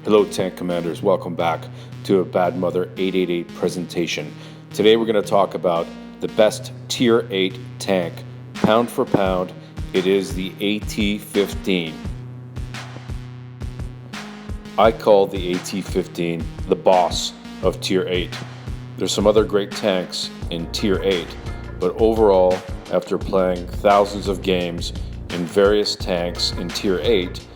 Hello Tank Commanders, welcome back to a Bad Mother 888 presentation. Today we're going to talk about the best Tier 8 tank, pound for pound. It is the AT-15. I call the AT-15 the boss of Tier 8. There's some other great tanks in Tier 8, but overall, after playing thousands of games in various tanks in Tier 8,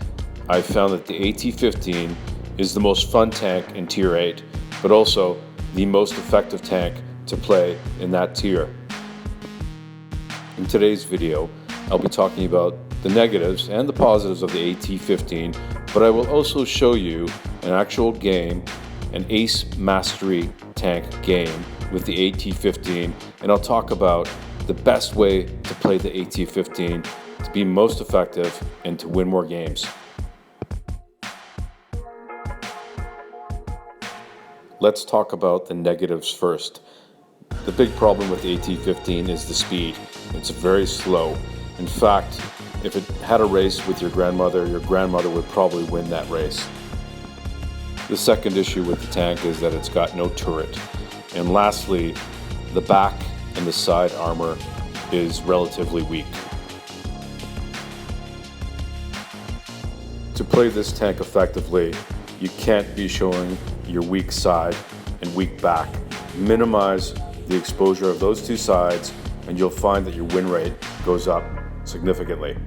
I found that the AT-15 is the most fun tank in Tier 8, but also the most effective tank to play in that tier. In today's video, I'll be talking about the negatives and the positives of the AT-15, but I will also show you an actual game, an Ace Mastery tank game with the AT-15, and I'll talk about the best way to play the AT-15 to be most effective and to win more games. Let's talk about the negatives first. The big problem with the AT-15 is the speed. It's very slow. In fact, if it had a race with your grandmother would probably win that race. The second issue with the tank is that it's got no turret. And lastly, the back and the side armor is relatively weak. To play this tank effectively, you can't be showing your weak side and weak back. Minimize the exposure of those two sides and you'll find that your win rate goes up significantly.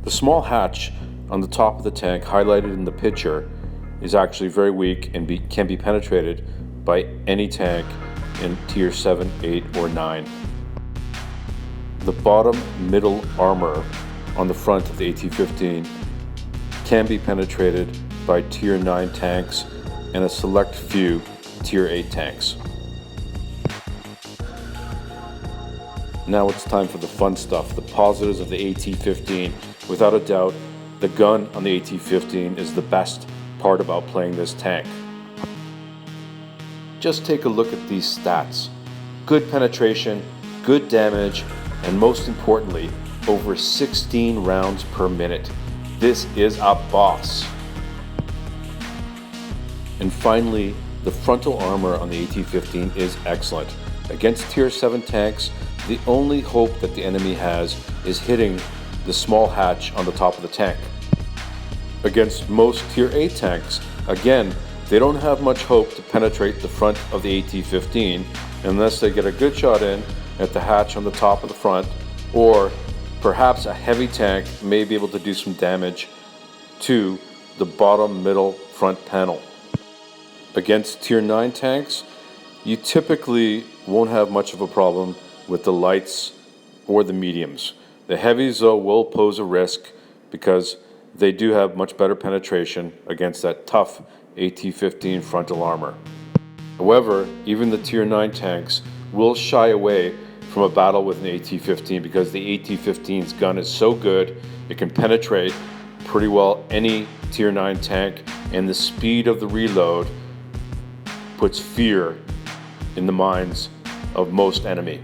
The small hatch on the top of the tank highlighted in the picture is actually very weak and can be penetrated by any tank in Tier 7, 8, or 9. The bottom middle armor on the front of the AT-15 can be penetrated by Tier 9 tanks and a select few Tier 8 tanks. Now it's time for the fun stuff, the positives of the AT-15. Without a doubt, the gun on the AT-15 is the best part about playing this tank. Just take a look at these stats. Good penetration, good damage, and most importantly, over 16 rounds per minute. This is a boss. And finally, the frontal armor on the AT-15 is excellent. Against Tier 7 tanks, the only hope that the enemy has is hitting the small hatch on the top of the tank. Against most Tier 8 tanks, again, they don't have much hope to penetrate the front of the AT-15 unless they get a good shot in at the hatch on the top of the front, or perhaps a heavy tank may be able to do some damage to the bottom middle front panel. Against Tier 9 tanks, you typically won't have much of a problem with the lights or the mediums. The heavies, though, will pose a risk because they do have much better penetration against that tough AT-15 frontal armor. However, even the Tier 9 tanks will shy away from a battle with an AT-15 because the AT-15's gun is so good, it can penetrate pretty well any Tier 9 tank, and the speed of the reload puts fear in the minds of most enemy.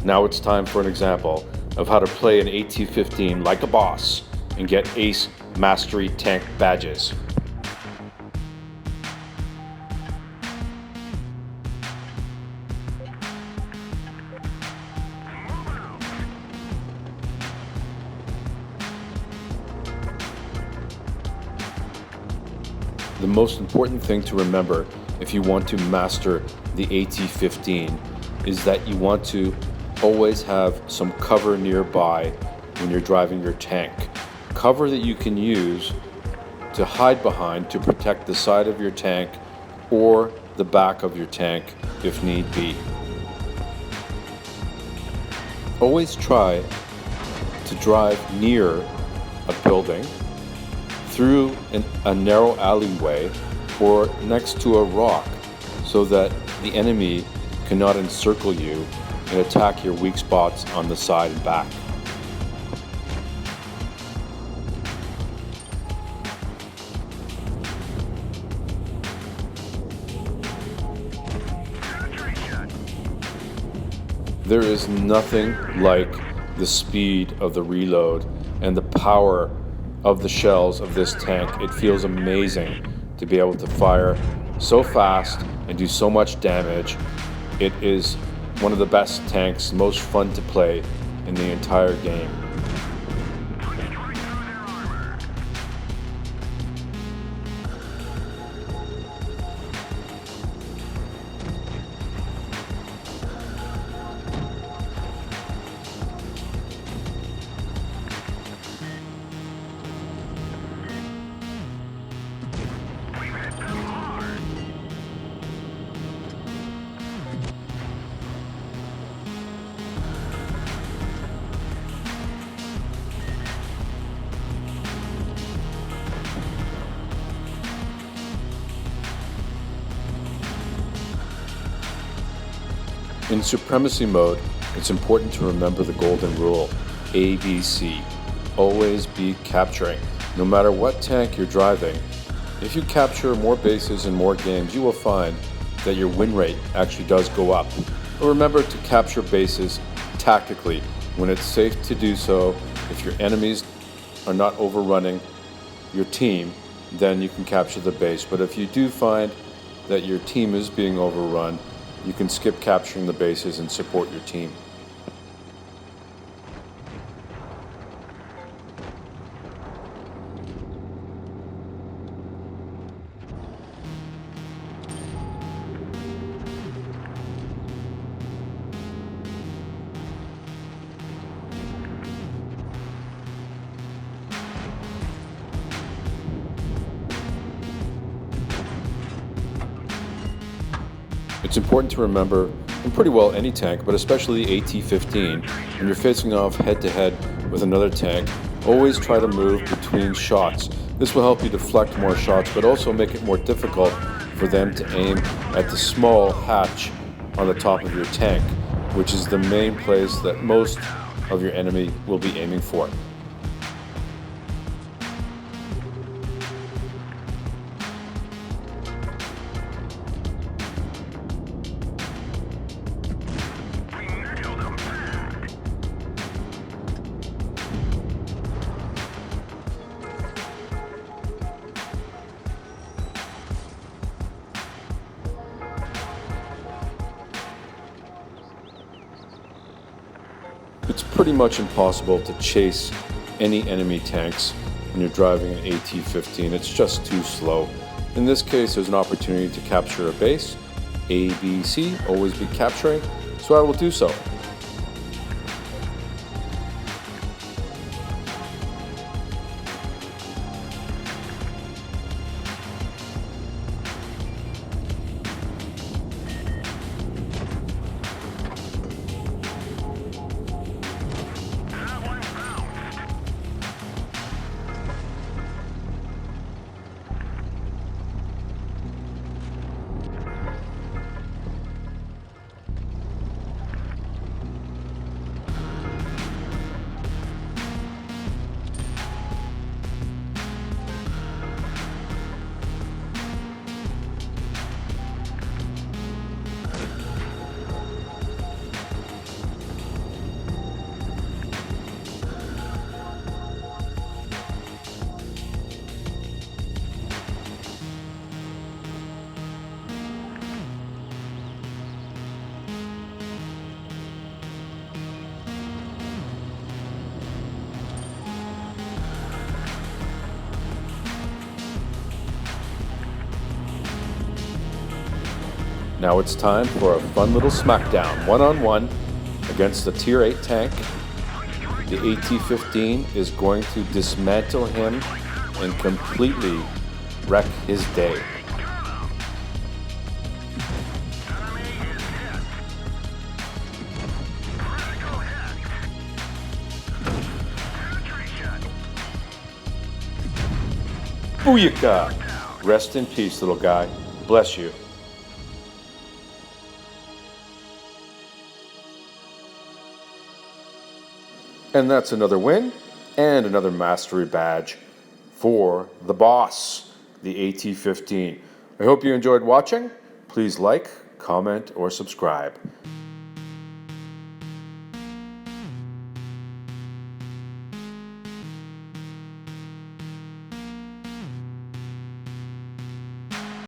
Now it's time for an example of how to play an AT-15 like a boss and get Ace Mastery tank badges. The most important thing to remember if you want to master the AT-15 is that you want to always have some cover nearby when you're driving your tank. Cover that you can use to hide behind to protect the side of your tank or the back of your tank if need be. Always try to drive near a building, through a narrow alleyway, or next to a rock so that the enemy cannot encircle you and attack your weak spots on the side and back. There is nothing like the speed of the reload and the power of the shells of this tank. It feels amazing to be able to fire so fast and do so much damage. It is one of the best tanks, most fun to play in the entire game. In Supremacy mode, it's important to remember the golden rule, ABC. Always be capturing. No matter what tank you're driving, if you capture more bases in more games, you will find that your win rate actually does go up. But remember to capture bases tactically when it's safe to do so. If your enemies are not overrunning your team, then you can capture the base. But if you do find that your team is being overrun, you can skip capturing the bases and support your team. It's important to remember, in pretty well any tank, but especially the AT-15, when you're facing off head-to-head with another tank, always try to move between shots. This will help you deflect more shots, but also make it more difficult for them to aim at the small hatch on the top of your tank, which is the main place that most of your enemy will be aiming for. It's pretty much impossible to chase any enemy tanks when you're driving an AT-15. It's just too slow. In this case, there's an opportunity to capture a base. ABC, always be capturing, so I will do so. Now it's time for a fun little smackdown, one-on-one against the Tier 8 tank. The AT-15 is going to dismantle him and completely wreck his day. Booyaka! Rest in peace, little guy. Bless you. And that's another win and another mastery badge for the boss, the AT-15. I hope you enjoyed watching. Please like, comment, or subscribe.